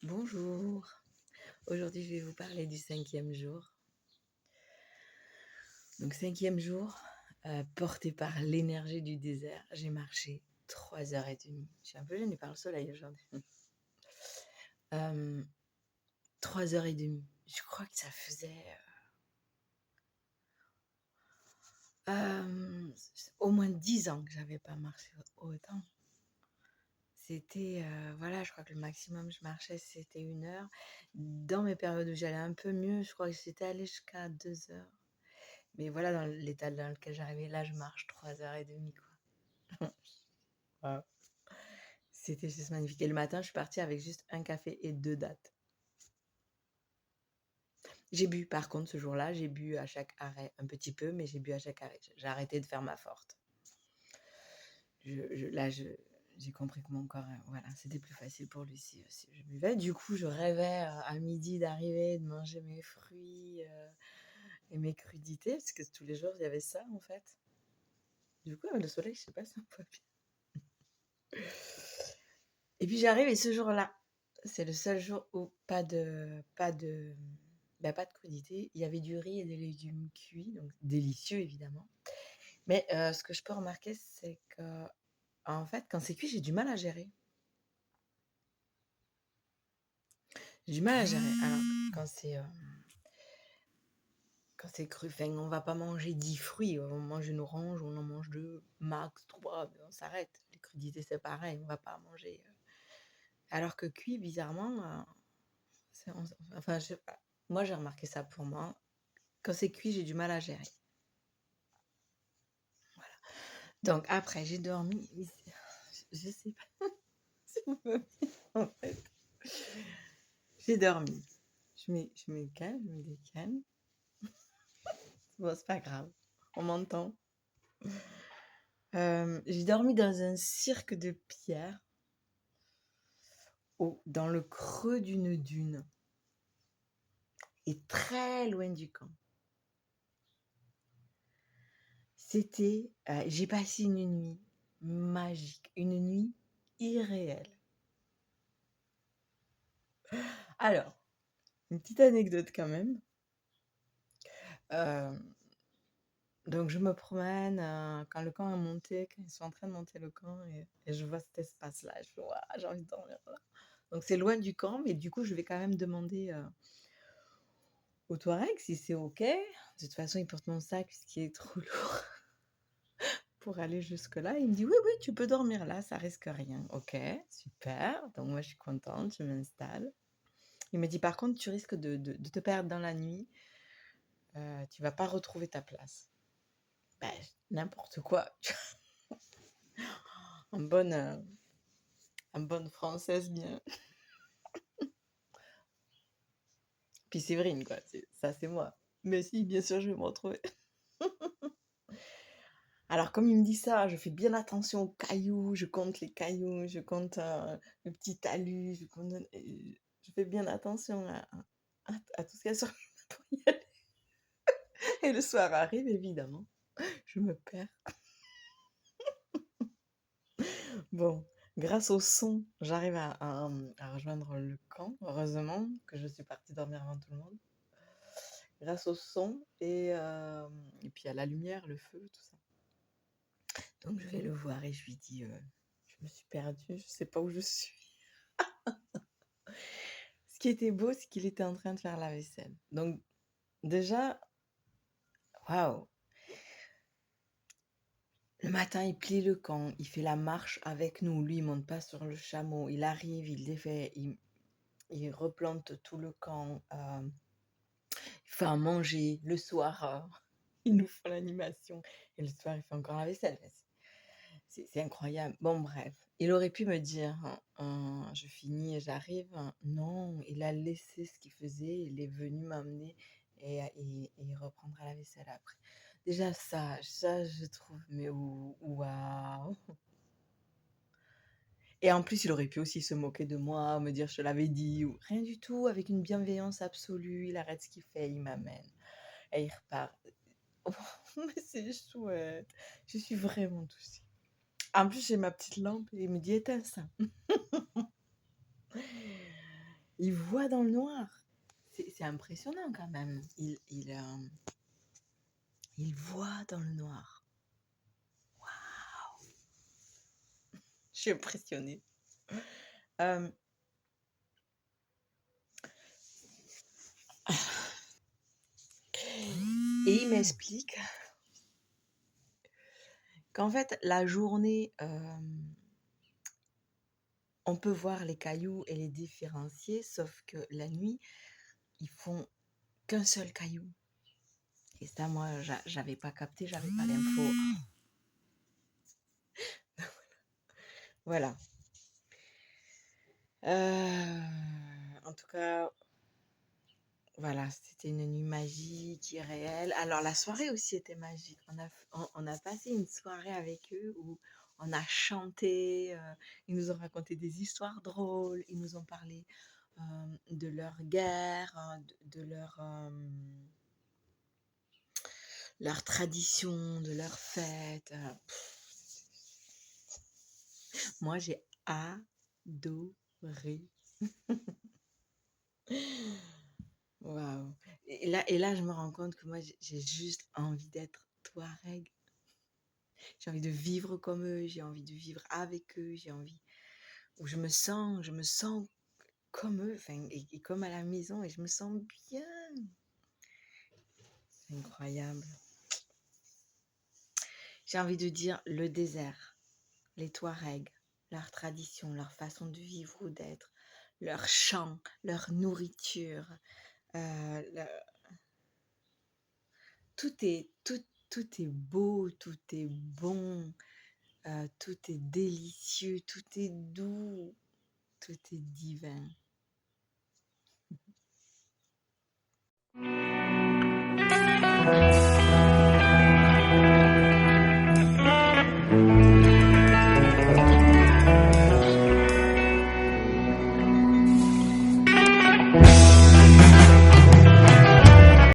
Bonjour, aujourd'hui je vais vous parler du 5e jour. Donc 5e jour, porté par l'énergie du désert, j'ai marché 3 heures et demie. Je suis un peu gênée par le soleil aujourd'hui. Hem, 3 heures et demie. Je crois que ça faisait, au moins 10 ans que j'avais pas marché autant. C'était, voilà, je crois que le maximum je marchais c'était 1 heure. Dans mes périodes où j'allais un peu mieux, je crois que j'étais allée jusqu'à 2 heures. Mais voilà, dans l'état dans lequel j'arrivais, là, je marche 3 heures et demie, quoi. Waouh! C'était juste magnifique et le matin, je suis partie avec juste un café et 2 dattes. J'ai bu par contre ce jour-là, j'ai bu à chaque arrêt un petit peu, mais j'ai bu à chaque arrêt. J'ai arrêté de faire ma forte. J'ai compris que mon corps, voilà, c'était plus facile pour lui si je buvais. Du coup, je rêvais, à midi d'arriver, de manger mes fruits, et mes crudités, parce que tous les jours, il y avait ça, en fait. Du coup, avec le soleil, je sais pas, ça me va bien. Et puis j'arrive et ce jour-là, c'est le seul jour où pas de crudités. Il y avait du riz et des légumes cuits, donc délicieux évidemment. Mais ce que je peux remarquer, c'est qu'en fait, quand c'est cuit, j'ai du mal à gérer. J'ai du mal à gérer. Alors quand c'est cru, enfin, on va pas manger 10 fruits, on mange une orange, on en mange 2, max 3, mais on s'arrête. Les crudités, c'est pareil, on va pas manger, alors que cuit, bizarrement, c'est enfin, je sais pas. Moi, j'ai remarqué ça pour moi. Quand c'est cuit, j'ai du mal à gérer. Voilà. Donc après, j'ai dormi, mais je sais pas, ça me va bien, en fait. J'ai dormi. Je me calme, je me décale. Bon, c'est pas grave, on m'entend. J'ai dormi dans un cirque de pierre dans le creux d'une dune et très loin du camp. J'ai passé une nuit magique, une nuit irréelle. Alors, une petite anecdote quand même. Donc je me promène, quand le camp est monté, quand ils sont en train de monter le camp et je vois cet espace-là, je fais: «Waouh, j'ai envie de dormir là». Donc c'est loin du camp, mais du coup, je vais quand même demander, aux Touaregs si c'est OK. De toute façon, ils portent mon sac ce qui est trop lourd pour aller jusque-là. Il me dit: «Oui, oui, tu peux dormir là, ça risque rien». OK, super. Donc moi, je suis contente, je m'installe. Il me dit: «Par contre, tu risques de te perdre dans la nuit, tu vas pas retrouver ta place». Bah, n'importe quoi. En bonne, en bonne française bien. Puis Séverine, quoi, c'est moi. Mais si, bien sûr, je vais me retrouver. Alors, comme il me dit ça, je fais bien attention aux cailloux, je compte les cailloux, je compte le petit talus, je fais bien attention à tout ce qu'il y a sur pour y aller. Et le soir arrive, évidemment, je me perds. Bon, grâce au son, j'arrive à rejoindre le camp. Heureusement que je suis partie dormir avant tout le monde. Grâce au son et puis à la lumière, le feu, tout ça. Donc je vais le voir et je lui dis: «Je me suis perdue, je sais pas où je suis». Ce qui était beau, c'est qu'il était en train de faire la vaisselle. Donc déjà, waouh! Le matin, il plie le camp, il fait la marche avec nous. Lui, il monte pas sur le chameau. Il arrive, il défait, il replante tout le camp, il fait à manger. Le soir, il nous fait l'animation et le soir, il fait encore la vaisselle. C'est incroyable. Bon bref, il aurait pu me dire, je finis et j'arrive. Non, il a laissé ce qu'il faisait, il est venu m'amener et il reprendra la vaisselle après. Déjà ça je trouve, mais waouh! Et en plus, il aurait pu aussi se moquer de moi, me dire: «Je te l'avais dit» ou rien du tout, avec une bienveillance absolue, il arrête ce qu'il fait, il m'amène et il repart. Mais c'est chouette, je suis vraiment touchée. En plus, j'ai ma petite lampe et il me dit: «Éteins ça». il voit dans le noir. C'est impressionnant quand même. Il voit dans le noir. Je suis impressionnée. Euh, et il m'explique qu'en fait, la journée, on peut voir les cailloux et les différencier, sauf que la nuit, ils font qu'un seul caillou. Et ça, moi, j'avais pas capté, j'avais pas l'info. Voilà. En tout cas, voilà, c'était une nuit magique, irréelle. Alors, la soirée aussi était magique. On a passé une soirée avec eux où on a chanté, ils nous ont raconté des histoires drôles, ils nous ont parlé de leur guerre, de leur tradition, de leurs fêtes. Moi, j'ai adoré. Waouh! Et là, je me rends compte que moi, j'ai juste envie d'être Touareg. J'ai envie de vivre comme eux, j'ai envie de vivre avec eux, j'ai envie où je me sens comme eux, enfin, et comme à la maison, et je me sens bien. C'est incroyable. J'ai envie de dire le désert, les Touaregs, leur tradition, leur façon de vivre ou d'être, leur chant, leur nourriture, le- tout est beau, tout est bon, tout est délicieux, tout est doux, tout est divin.